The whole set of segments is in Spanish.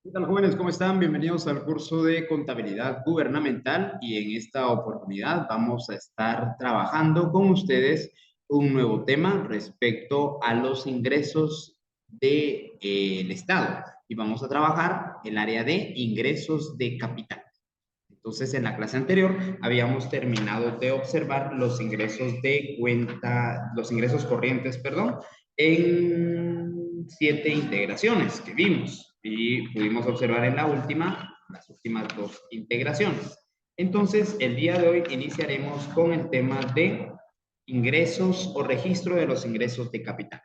¿Qué tal, jóvenes? ¿Cómo están? Bienvenidos al curso de contabilidad gubernamental y en esta oportunidad vamos a estar trabajando con ustedes un nuevo tema respecto a los ingresos del Estado y vamos a trabajar el área de ingresos de capital. Entonces, en la clase anterior habíamos terminado de observar los ingresos de cuenta, los ingresos corrientes, perdón, en 7 integraciones que vimos y pudimos observar en la última, las últimas 2 integraciones. Entonces, el día de hoy iniciaremos con el tema de ingresos o registro de los ingresos de capital.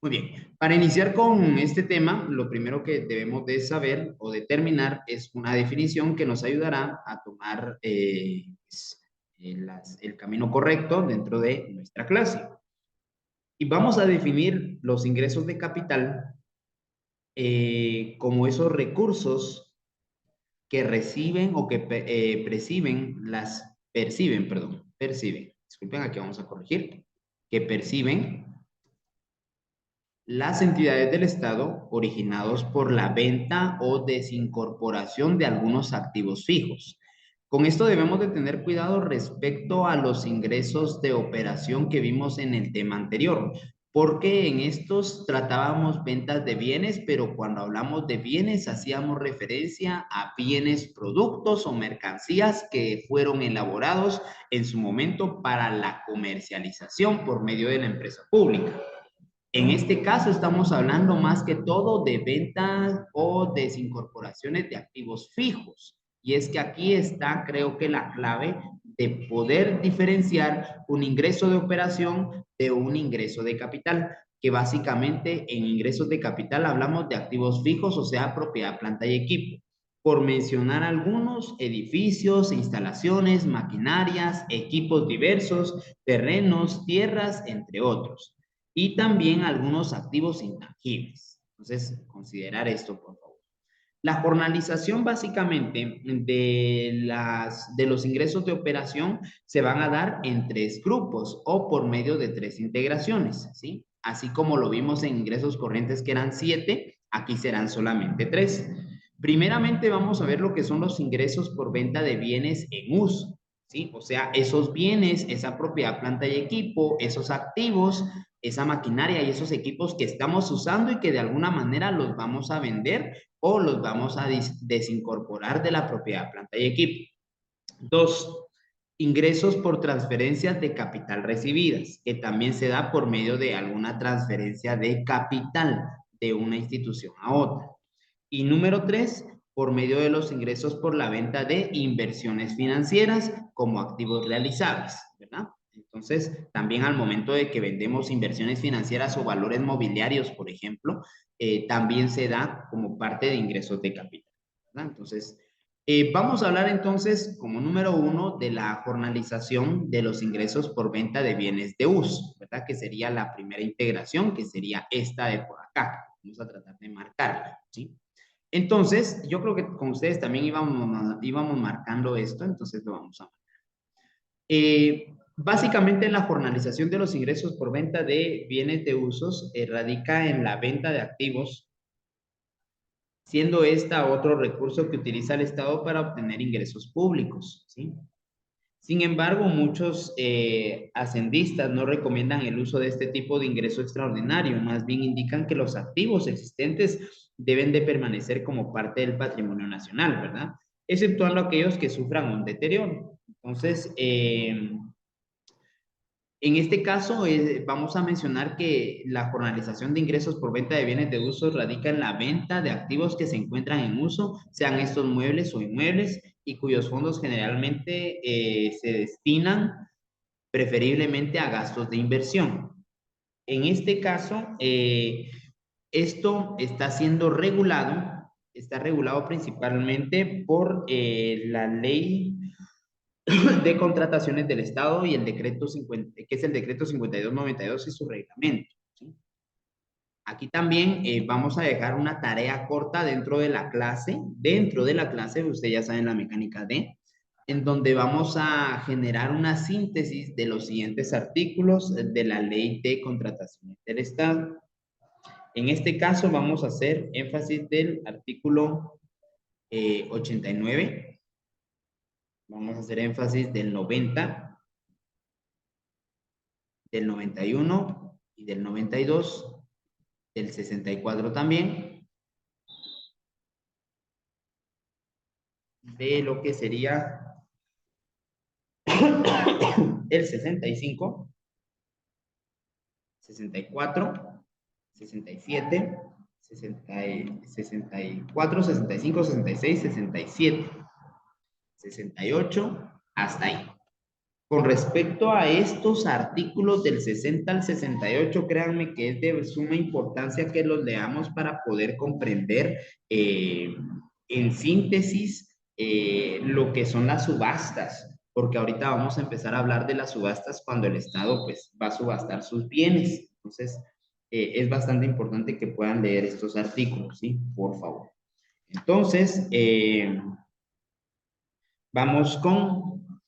Muy bien, para iniciar con este tema, lo primero que debemos de saber o determinar es una definición que nos ayudará a tomar el camino correcto dentro de nuestra clase. Y vamos a definir los ingresos de capital como esos recursos que reciben o que perciben, disculpen, aquí vamos a corregir, que perciben las entidades del Estado originados por la venta o desincorporación de algunos activos fijos. Con esto debemos de tener cuidado respecto a los ingresos de operación que vimos en el tema anterior, porque en estos tratábamos ventas de bienes, pero cuando hablamos de bienes hacíamos referencia a bienes, productos o mercancías que fueron elaborados en su momento para la comercialización por medio de la empresa pública. En este caso estamos hablando más que todo de ventas o desincorporaciones de activos fijos. Y es que aquí está, creo que la clave de poder diferenciar un ingreso de operación de un ingreso de capital, que básicamente en ingresos de capital hablamos de activos fijos, o sea, propiedad, planta y equipo. Por mencionar algunos, edificios, instalaciones, maquinarias, equipos diversos, terrenos, tierras, entre otros y también algunos activos intangibles. Entonces, considerar esto, por favor. La jornalización básicamente de los ingresos de operación se van a dar en 3 grupos o por medio de 3 integraciones, ¿sí? Así como lo vimos en ingresos corrientes que eran 7, aquí serán solamente 3. Primeramente vamos a ver lo que son los ingresos por venta de bienes en uso, ¿sí? O sea, esos bienes, esa propiedad, planta y equipo, esos activos, esa maquinaria y esos equipos que estamos usando y que de alguna manera los vamos a vender o los vamos a desincorporar de la propiedad, planta y equipo. 2, ingresos por transferencias de capital recibidas, que también se da por medio de alguna transferencia de capital de una institución a otra. Y número 3, por medio de los ingresos por la venta de inversiones financieras como activos realizables, ¿verdad? Entonces, también al momento de que vendemos inversiones financieras o valores mobiliarios, por ejemplo, también se da como parte de ingresos de capital, ¿verdad? Entonces, vamos a hablar entonces como número 1 de la jornalización de los ingresos por venta de bienes de uso, ¿verdad? Que sería la primera integración, que sería esta de por acá. Vamos a tratar de marcarla, ¿sí? Entonces, yo creo que con ustedes también íbamos marcando esto, entonces lo vamos a marcar. Básicamente la jornalización de los ingresos por venta de bienes de usos radica en la venta de activos, siendo esta otro recurso que utiliza el Estado para obtener ingresos públicos, ¿sí? Sin embargo, muchos hacendistas no recomiendan el uso de este tipo de ingreso extraordinario, más bien indican que los activos existentes deben de permanecer como parte del patrimonio nacional, ¿verdad? Exceptuando aquellos que sufran un deterioro. Entonces, en este caso, vamos a mencionar que la jornalización de ingresos por venta de bienes de uso radica en la venta de activos que se encuentran en uso, sean estos muebles o inmuebles, y cuyos fondos generalmente se destinan preferiblemente a gastos de inversión. En este caso, esto está regulado principalmente por la ley de contrataciones del Estado y el decreto 50, que es el decreto 5292 y su reglamento, ¿sí? Aquí también vamos a dejar una tarea corta dentro de la clase, usted ya sabe la mecánica de, en donde vamos a generar una síntesis de los siguientes artículos de la ley de contrataciones del Estado. En este caso vamos a hacer énfasis del artículo 89. Vamos a hacer énfasis del 90, del 91 y del 92, del 64 también, de lo que sería el 65, 64, 67, 64, 65, 66, 67, 68, hasta ahí. Con respecto a estos artículos del 60 al 68, créanme que es de suma importancia que los leamos para poder comprender en síntesis lo que son las subastas, porque ahorita vamos a empezar a hablar de las subastas cuando el Estado pues va a subastar sus bienes. Entonces, es bastante importante que puedan leer estos artículos, ¿sí? Por favor. Entonces, vamos con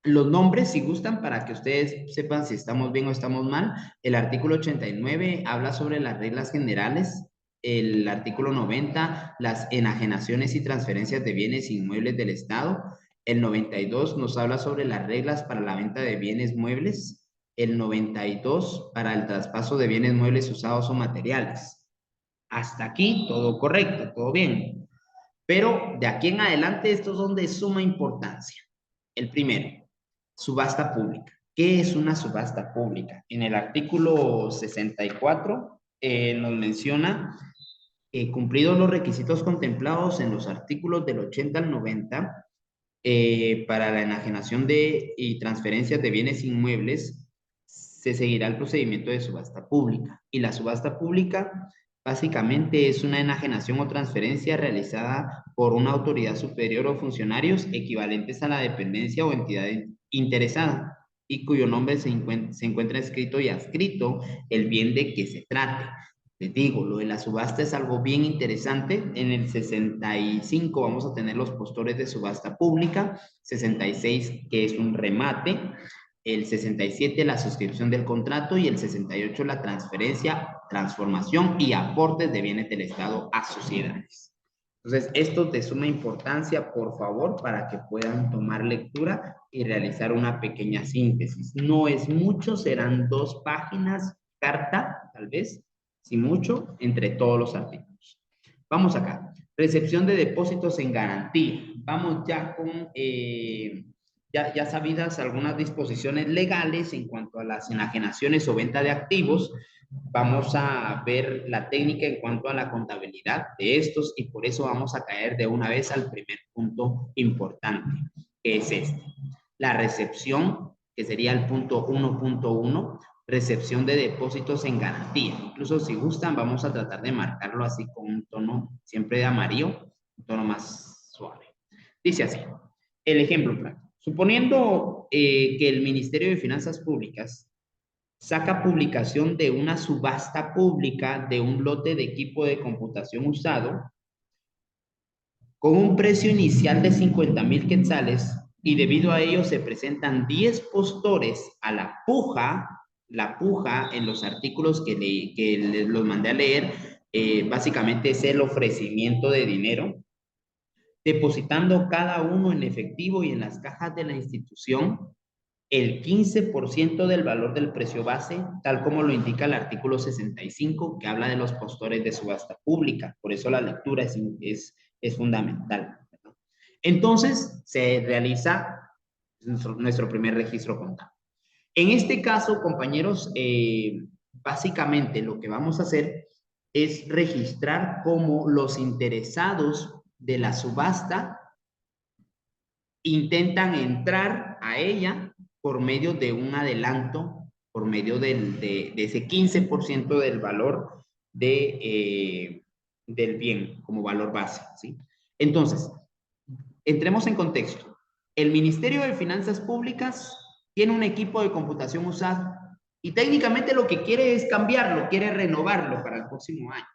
los nombres, si gustan, para que ustedes sepan si estamos bien o estamos mal. El artículo 89 habla sobre las reglas generales. El artículo 90, las enajenaciones y transferencias de bienes inmuebles del Estado. El 92 nos habla sobre las reglas para la venta de bienes muebles. El 92 para el traspaso de bienes muebles usados o materiales. Hasta aquí todo correcto, todo bien. Pero de aquí en adelante estos son de suma importancia. El primero, subasta pública. ¿Qué es una subasta pública? En el artículo 64 nos menciona, cumplidos los requisitos contemplados en los artículos del 80 al 90, para la enajenación de y transferencias de bienes inmuebles, se seguirá el procedimiento de subasta pública. Y la subasta pública básicamente es una enajenación o transferencia realizada por una autoridad superior o funcionarios equivalentes a la dependencia o entidad interesada y cuyo nombre se encuentra escrito y adscrito el bien de que se trate. Les digo, lo de la subasta es algo bien interesante. En el 65 vamos a tener los postores de subasta pública, 66 que es un remate, el 67 la suscripción del contrato y el 68 la transferencia, transformación y aportes de bienes del Estado a sociedades. Entonces, esto de suma importancia, por favor, para que puedan tomar lectura y realizar una pequeña síntesis. No es mucho, serán 2 páginas, carta, tal vez, si mucho, entre todos los artículos. Vamos acá. Recepción de depósitos en garantía. Vamos ya con ya sabidas algunas disposiciones legales en cuanto a las enajenaciones o venta de activos. Vamos a ver la técnica en cuanto a la contabilidad de estos y por eso vamos a caer de una vez al primer punto importante, que es este. La recepción, que sería el punto 1.1, recepción de depósitos en garantía. Incluso si gustan, vamos a tratar de marcarlo así con un tono siempre de amarillo, un tono más suave. Dice así, el ejemplo práctico. Suponiendo que el Ministerio de Finanzas Públicas saca publicación de una subasta pública de un lote de equipo de computación usado con un precio inicial de 50,000 quetzales y debido a ello se presentan 10 postores a la puja en los artículos que les los mandé a leer, básicamente es el ofrecimiento de dinero, depositando cada uno en efectivo y en las cajas de la institución el 15% del valor del precio base, tal como lo indica el artículo 65, que habla de los postores de subasta pública. Por eso la lectura es fundamental. Entonces, se realiza nuestro primer registro contable. En este caso, compañeros, básicamente lo que vamos a hacer es registrar como los interesados de la subasta intentan entrar a ella por medio de un adelanto, por medio de ese 15% del valor del bien como valor base, ¿sí? Entonces, entremos en contexto. El Ministerio de Finanzas Públicas tiene un equipo de computación usado y técnicamente lo que quiere es cambiarlo, quiere renovarlo para el próximo año.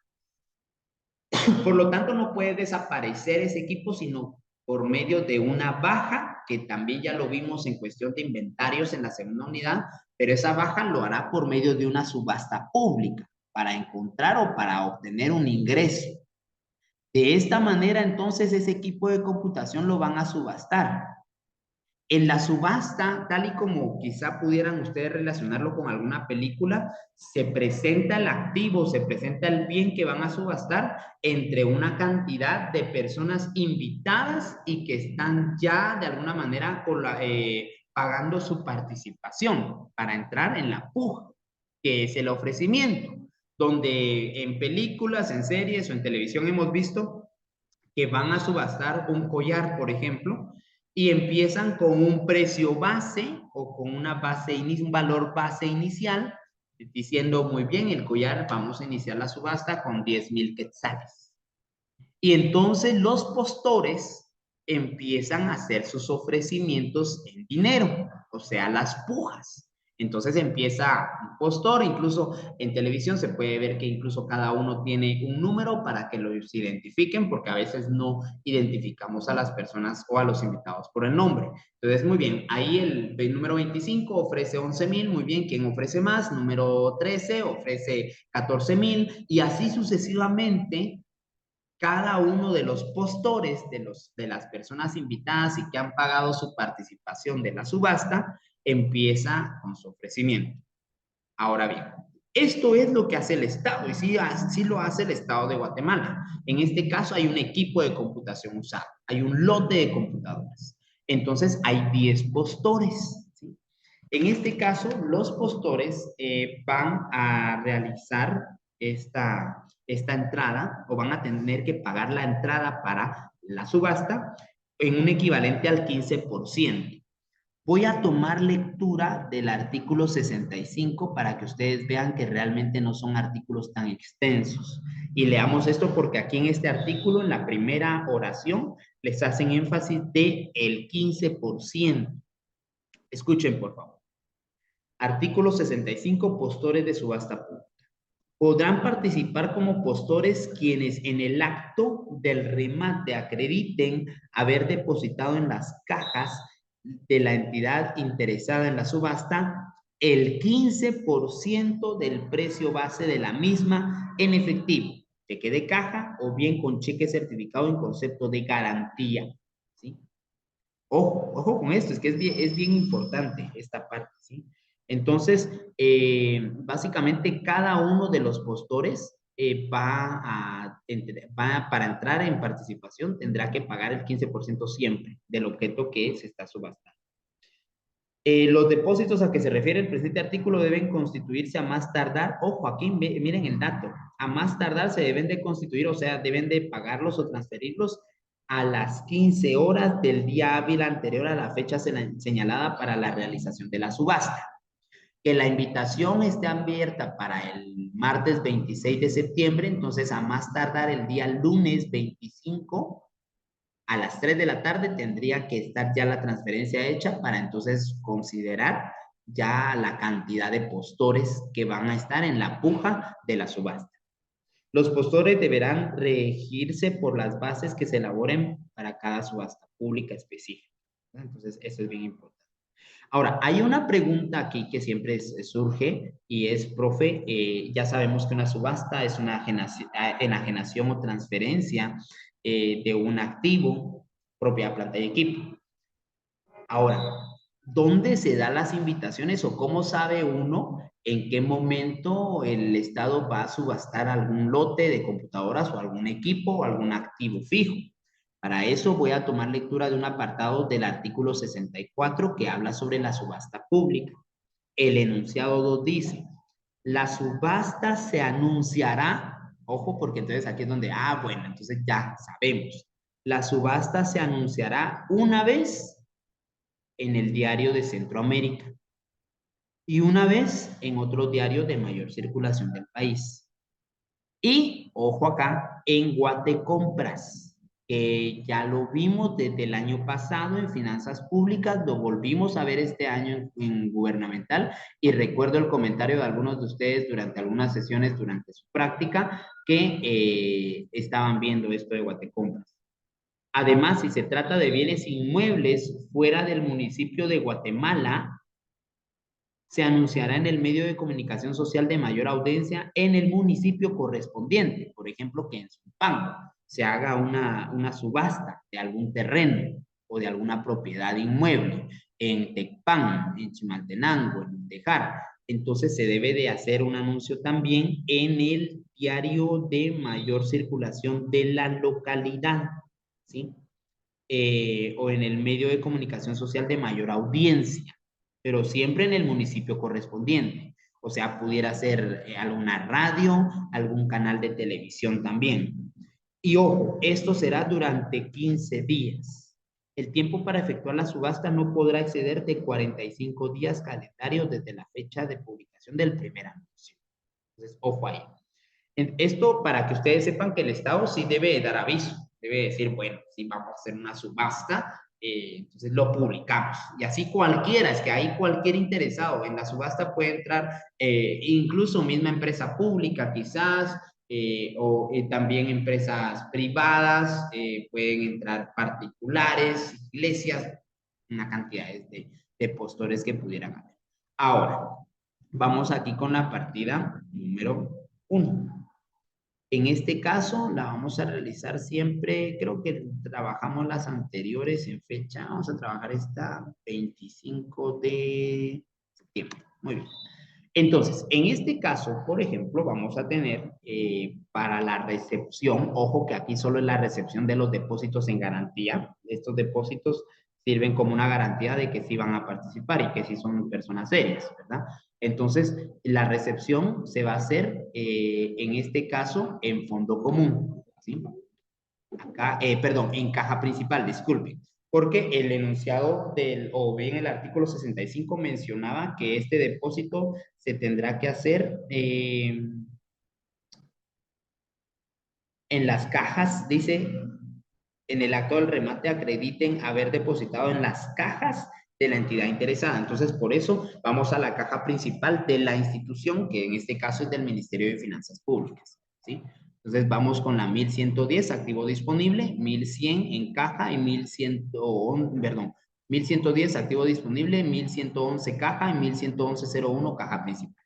Por lo tanto, no puede desaparecer ese equipo, sino por medio de una baja, que también ya lo vimos en cuestión de inventarios en la segunda unidad, pero esa baja lo hará por medio de una subasta pública. para encontrar o para obtener un ingreso. De esta manera, entonces, ese equipo de computación lo van a subastar. En la subasta, tal y como quizá pudieran ustedes relacionarlo con alguna película, se presenta el activo, se presenta el bien que van a subastar entre una cantidad de personas invitadas y que están ya de alguna manera pagando su participación para entrar en la puja, que es el ofrecimiento, donde en películas, en series o en televisión hemos visto que van a subastar un collar, por ejemplo, y empiezan con un precio base o con un valor base inicial, diciendo muy bien, el collar vamos a iniciar la subasta con 10,000 quetzales. Y entonces los postores empiezan a hacer sus ofrecimientos en dinero, o sea, las pujas. Entonces empieza un postor, incluso en televisión se puede ver que incluso cada uno tiene un número para que los identifiquen, porque a veces no identificamos a las personas o a los invitados por el nombre. Entonces, muy bien, ahí el número 25 ofrece 11,000, muy bien, ¿quién ofrece más? Número 13 ofrece 14,000 y así sucesivamente cada uno de los postores de las personas invitadas y que han pagado su participación de la subasta empieza con su ofrecimiento. Ahora bien, esto es lo que hace el Estado y sí lo hace el Estado de Guatemala. En este caso hay un equipo de computación usado, hay un lote de computadoras. Entonces hay 10 postores. ¿Sí? En este caso, los postores van a realizar esta entrada o van a tener que pagar la entrada para la subasta en un equivalente al 15%. Voy a tomar lectura del artículo 65 para que ustedes vean que realmente no son artículos tan extensos. Y leamos esto porque aquí en este artículo, en la primera oración, les hacen énfasis de el 15%. Escuchen, por favor. Artículo 65, postores de subasta pública. Podrán participar como postores quienes en el acto del remate acrediten haber depositado en las cajas de la entidad interesada en la subasta el 15% del precio base de la misma en efectivo, cheque de caja o bien con cheque certificado en concepto de garantía. ¿Sí? Ojo con esto, es que es bien importante esta parte, ¿sí? Entonces, básicamente cada uno de los postores para entrar en participación tendrá que pagar el 15% siempre del objeto que se está subastando. Los depósitos a que se refiere el presente artículo deben constituirse a más tardar, ojo, aquí miren el dato, a más tardar se deben de constituir, o sea, deben de pagarlos o transferirlos a las 15 horas del día hábil anterior a la fecha señalada para la realización de la subasta. Que la invitación esté abierta para el martes 26 de septiembre, entonces a más tardar el día lunes 25 a las 3 de la tarde tendría que estar ya la transferencia hecha para entonces considerar ya la cantidad de postores que van a estar en la puja de la subasta. Los postores deberán regirse por las bases que se elaboren para cada subasta pública específica. Entonces, eso es bien importante. Ahora, hay una pregunta aquí que siempre surge y es, profe, ya sabemos que una subasta es una enajenación o transferencia de un activo, propiedad, planta y equipo. Ahora, ¿dónde se dan las invitaciones o cómo sabe uno en qué momento el Estado va a subastar algún lote de computadoras o algún equipo o algún activo fijo? Para eso voy a tomar lectura de un apartado del artículo 64 que habla sobre la subasta pública. El enunciado 2 dice, la subasta se anunciará, ojo porque entonces aquí es donde, bueno, entonces ya sabemos, la subasta se anunciará una vez en el diario de Centroamérica y una vez en otro diario de mayor circulación del país. Y, ojo acá, en Guatecompras, que ya lo vimos desde el año pasado en finanzas públicas, lo volvimos a ver este año en gubernamental y recuerdo el comentario de algunos de ustedes durante algunas sesiones durante su práctica que estaban viendo esto de Guatecompras. Además, si se trata de bienes inmuebles fuera del municipio de Guatemala, se anunciará en el medio de comunicación social de mayor audiencia en el municipio correspondiente. Por ejemplo, que en Zumpango se haga una subasta de algún terreno o de alguna propiedad inmueble, en Tecpan, en Chimaltenango, en Tejar. Entonces se debe de hacer un anuncio también en el diario de mayor circulación de la localidad, ¿sí? O en el medio de comunicación social de mayor audiencia, pero siempre en el municipio correspondiente. O sea, pudiera ser alguna radio, algún canal de televisión también. Y ojo, esto será durante 15 días. El tiempo para efectuar la subasta no podrá exceder de 45 días calendarios desde la fecha de publicación del primer anuncio. Entonces, ojo ahí. Esto para que ustedes sepan que el Estado sí debe dar aviso, debe decir, bueno, sí vamos a hacer una subasta, entonces lo publicamos. Y así cualquiera, es que ahí cualquier interesado en la subasta puede entrar, incluso misma empresa pública quizás, o también empresas privadas, pueden entrar particulares, iglesias, una cantidad de postores que pudieran haber. Ahora, vamos aquí con la partida número 1. En este caso la vamos a realizar siempre, creo que trabajamos las anteriores en fecha, vamos a trabajar esta 25 de septiembre. Muy bien. Entonces, en este caso, por ejemplo, vamos a tener para la recepción, ojo que aquí solo es la recepción de los depósitos en garantía. Estos depósitos sirven como una garantía de que sí van a participar y que sí son personas serias, ¿verdad? Entonces, la recepción se va a hacer, en este caso, en fondo común, ¿sí? Acá, perdón, en caja principal, disculpen, porque el enunciado o bien el artículo 65 mencionaba que este depósito se tendrá que hacer en las cajas, dice, en el acto del remate acrediten haber depositado en las cajas de la entidad interesada. Entonces, por eso vamos a la caja principal de la institución, que en este caso es del Ministerio de Finanzas Públicas, ¿sí? Entonces, vamos con la 1110, activo disponible, 1100 en caja y 1111, perdón, 1110 activo disponible, 1111 caja y 1111.01 caja principal.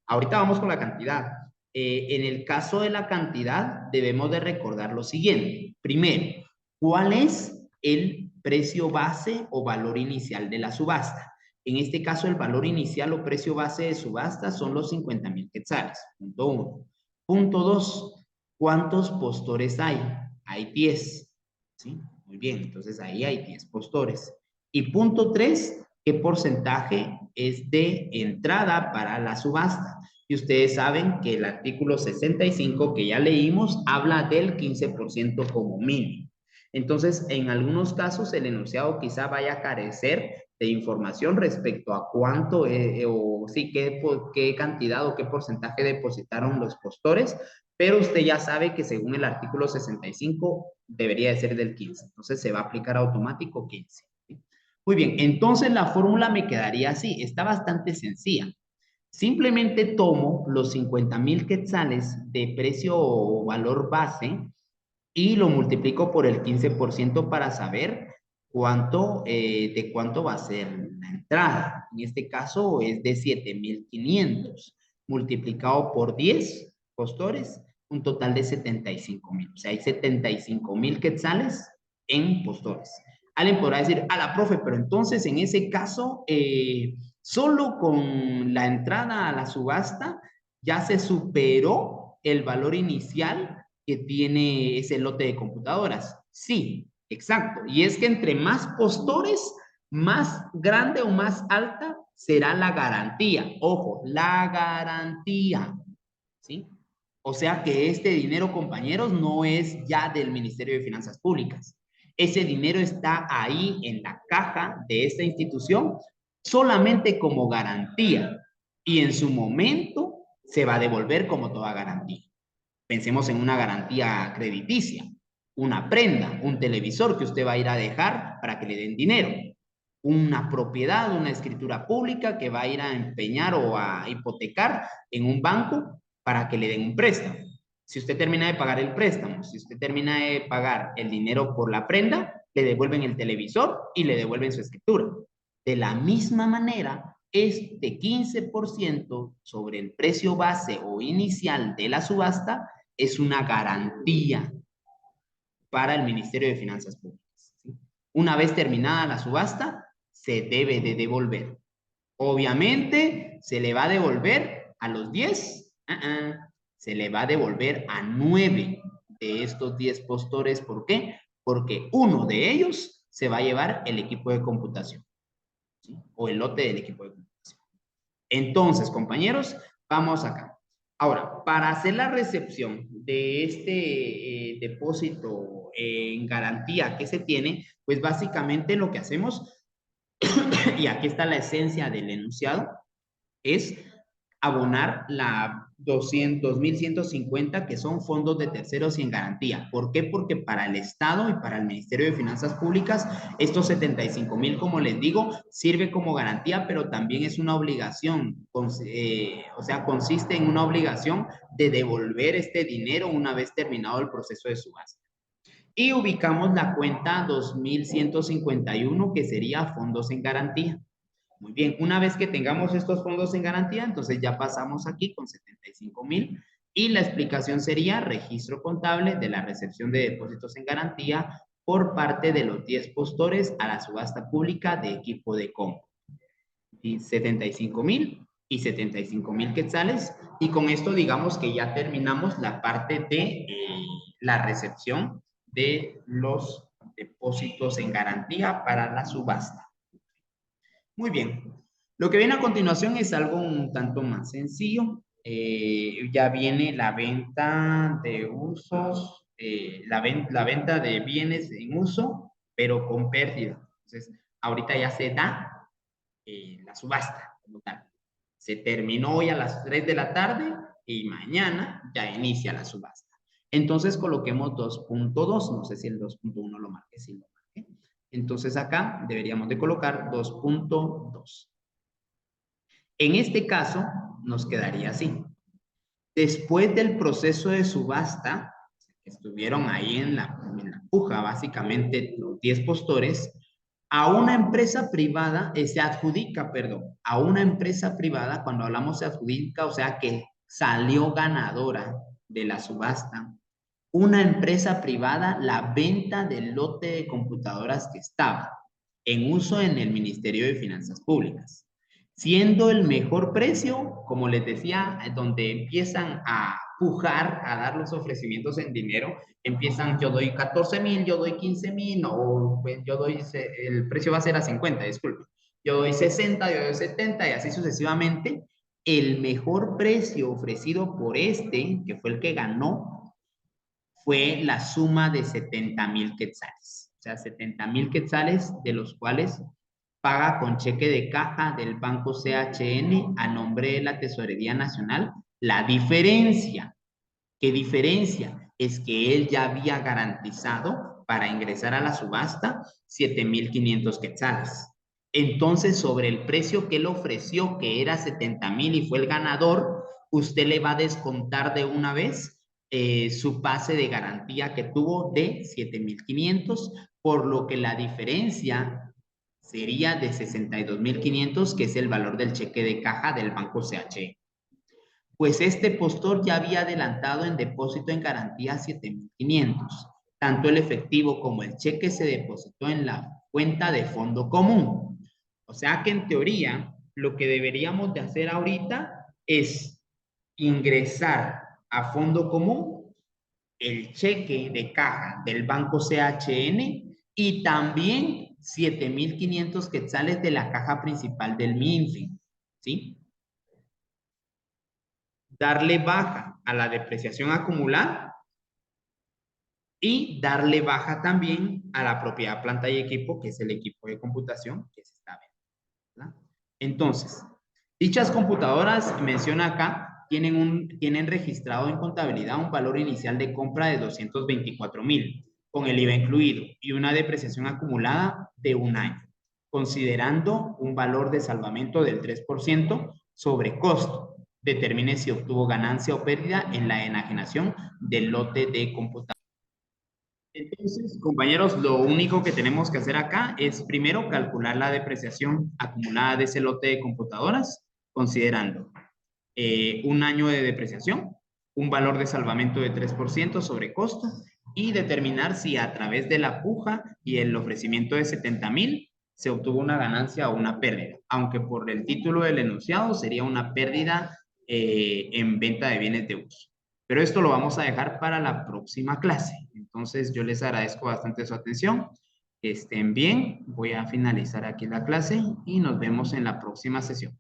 Ahorita vamos con la cantidad. En el caso de la cantidad, debemos de recordar lo siguiente. Primero, ¿cuál es el precio base o valor inicial de la subasta? En este caso, el valor inicial o precio base de subasta son los 50,000 quetzales. Punto 1. Punto 2. ¿Cuántos postores hay? Hay 10. ¿Sí? Muy bien, entonces ahí hay 10 postores. Y punto 3, ¿qué porcentaje es de entrada para la subasta? Y ustedes saben que el artículo 65 que ya leímos habla del 15% como mínimo. Entonces, en algunos casos el enunciado quizá vaya a carecer de información respecto a cuánto o sí, qué cantidad o qué porcentaje depositaron los postores, pero usted ya sabe que según el artículo 65 debería de ser del 15. Entonces se va a aplicar automático 15. Muy bien, entonces la fórmula me quedaría así, está bastante sencilla. Simplemente tomo los 50,000 quetzales de precio o valor base y lo multiplico por el 15% para saber de cuánto va a ser la entrada. En este caso es de 7,500 multiplicado por 10 postores, un total de 75,000. O sea, hay 75,000 quetzales en postores. Alguien podrá decir, a la profe, pero entonces en ese caso, solo con la entrada a la subasta ya se superó el valor inicial que tiene ese lote de computadoras. Sí, exacto. Y es que entre más postores, más grande o más alta será la garantía. Ojo, la garantía. ¿Sí? O sea que este dinero, compañeros, no es ya del Ministerio de Finanzas Públicas. Ese dinero está ahí en la caja de esta institución solamente como garantía y en su momento se va a devolver como toda garantía. Pensemos en una garantía crediticia, una prenda, un televisor que usted va a ir a dejar para que le den dinero, una propiedad, una escritura pública que va a ir a empeñar o a hipotecar en un banco para que le den un préstamo. Si usted termina de pagar el préstamo, si usted termina de pagar el dinero por la prenda, le devuelven el televisor y le devuelven su escritura. De la misma manera, este 15% sobre el precio base o inicial de la subasta es una garantía para el Ministerio de Finanzas Públicas, ¿sí? Una vez terminada la subasta, se debe de devolver. Obviamente, se le va a devolver a los 10, se le va a devolver a 9 de estos 10 postores. ¿Por qué? Porque uno de ellos se va a llevar el equipo de computación, ¿sí? O el lote del equipo de computación. Entonces, compañeros, vamos acá. Ahora, para hacer la recepción de este depósito en garantía que se tiene, pues básicamente lo que hacemos, y aquí está la esencia del enunciado, es abonar la 2.150 que son fondos de terceros y en garantía. ¿Por qué? Porque para el Estado y para el Ministerio de Finanzas Públicas, estos 75,000, como les digo, sirve como garantía, pero también es una obligación, o sea, consiste en una obligación de devolver este dinero una vez terminado el proceso de subasta. Y ubicamos la cuenta 2.151, que sería fondos en garantía. Muy bien, una vez que tengamos estos fondos en garantía, entonces ya pasamos aquí con 75,000 y la explicación sería registro contable de la recepción de depósitos en garantía por parte de los 10 postores a la subasta pública de equipo de cómputo. Y 75,000 y 75,000 quetzales. Y con esto digamos que ya terminamos la parte de la recepción de los depósitos en garantía para la subasta. Muy bien. Lo que viene a continuación es algo un tanto más sencillo. Ya viene la venta de usos, la venta de bienes en uso, pero con pérdida. Entonces, ahorita ya se da la subasta como tal. Se terminó hoy a las 3 de la tarde y mañana ya inicia la subasta. Entonces, coloquemos 2.2. No sé si el 2.1 lo marqué, si lo marqué. Entonces acá deberíamos de colocar 2.2. En este caso nos quedaría así. Después del proceso de subasta, que estuvieron ahí en la puja, básicamente los 10 postores, a una empresa privada, se adjudica, perdón, a una empresa privada, cuando hablamos de adjudica, o sea que salió ganadora de la subasta, una empresa privada la venta del lote de computadoras que estaba en uso en el Ministerio de Finanzas Públicas, siendo el mejor precio, como les decía, donde empiezan a pujar, a dar los ofrecimientos en dinero, empiezan, yo doy 14,000, yo doy 15,000, o pues, yo doy, el precio va a ser a 50, disculpe, yo doy 60, yo doy 70 y así sucesivamente. El mejor precio ofrecido por este, que fue el que ganó, fue la suma de 70,000 quetzales. O sea, 70,000 quetzales, de los cuales paga con cheque de caja del Banco CHN a nombre de la Tesorería Nacional. La diferencia, ¿qué diferencia? Es que él ya había garantizado para ingresar a la subasta 7,500 quetzales. Entonces, sobre el precio que él ofreció, que era 70,000 y fue el ganador, usted le va a descontar de una vez su pase de garantía que tuvo de 7,500, por lo que la diferencia sería de 62,500, que es el valor del cheque de caja del Banco CHE. Pues este postor ya había adelantado en depósito en garantía 7,500. Tanto el efectivo como el cheque se depositó en la cuenta de fondo común. O sea que en teoría lo que deberíamos de hacer ahorita es ingresar a fondo común el cheque de caja del Banco CHN y también 7,500 quetzales de la caja principal del MINFI, ¿sí? Darle baja a la depreciación acumulada y darle baja también a la propiedad, planta y equipo, que es el equipo de computación que se está viendo, ¿verdad? Entonces, dichas computadoras, menciona acá, tienen registrado en contabilidad un valor inicial de compra de 224,000, con el IVA incluido, y una depreciación acumulada de un año, considerando un valor de salvamento del 3% sobre costo. Determine si obtuvo ganancia o pérdida en la enajenación del lote de computadora. Entonces, compañeros, lo único que tenemos que hacer acá es primero calcular la depreciación acumulada de ese lote de computadoras, considerando un año de depreciación, un valor de salvamento de 3% sobre costo y determinar si a través de la puja y el ofrecimiento de 70,000 se obtuvo una ganancia o una pérdida, aunque por el título del enunciado sería una pérdida en venta de bienes de uso. Pero esto lo vamos a dejar para la próxima clase. Entonces, yo les agradezco bastante su atención. Que estén bien. Voy a finalizar aquí la clase y nos vemos en la próxima sesión.